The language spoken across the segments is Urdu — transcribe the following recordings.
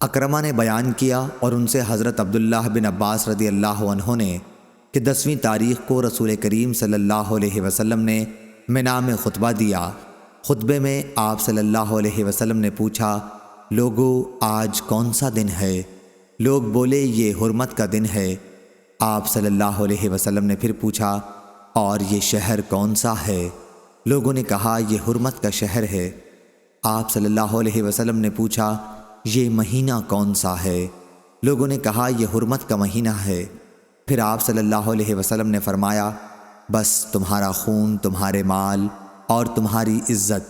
اکرمہ نے بیان کیا اور ان سے حضرت عبداللہ بن عباس رضی اللہ عنہ نے کہ 10ویں تاریخ کو رسول کریم صلی اللہ علیہ وسلم نے منا میں خطبہ دیا۔ خطبے میں آپ صلی اللہ علیہ وسلم نے پوچھا، لوگو آج کون سا دن ہے؟ لوگ بولے یہ حرمت کا دن ہے۔ آپ صلی اللہ علیہ وسلم نے پھر پوچھا، اور یہ شہر کون سا ہے؟ لوگوں نے کہا یہ حرمت کا شہر ہے۔ آپ صلی اللہ علیہ وسلم نے پوچھا، یہ مہینہ کون سا ہے؟ لوگوں نے کہا یہ حرمت کا مہینہ ہے۔ پھر آپ صلی اللہ علیہ وسلم نے فرمایا، بس تمہارا خون، تمہارے مال اور تمہاری عزت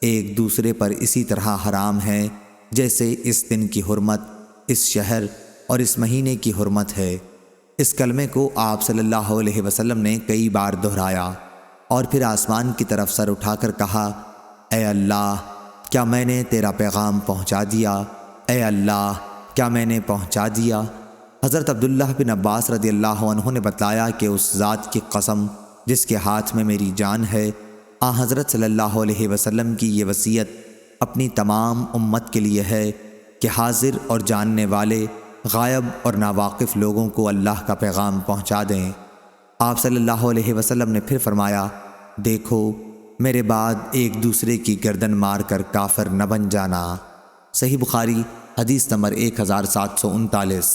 ایک دوسرے پر اسی طرح حرام ہے جیسے اس دن کی حرمت اس شہر اور اس مہینے کی حرمت ہے۔ اس کلمے کو آپ صلی اللہ علیہ وسلم نے کئی بار دہرایا اور پھر آسمان کی طرف سر اٹھا کر کہا، اے اللہ کیا میں نے تیرا پیغام پہنچا دیا؟ اے اللہ کیا میں نے پہنچا دیا؟ حضرت عبداللہ بن عباس رضی اللہ عنہ نے بتایا کہ اس ذات کی قسم جس کے ہاتھ میں میری جان ہے، حضرت صلی اللہ علیہ وسلم کی یہ وصیت اپنی تمام امت کے لیے ہے کہ حاضر اور جاننے والے، غائب اور ناواقف لوگوں کو اللہ کا پیغام پہنچا دیں۔ آپ صلی اللہ علیہ وسلم نے پھر فرمایا، دیکھو میرے بعد ایک دوسرے کی گردن مار کر کافر نہ بن جانا۔ صحیح بخاری حدیث نمبر 1739۔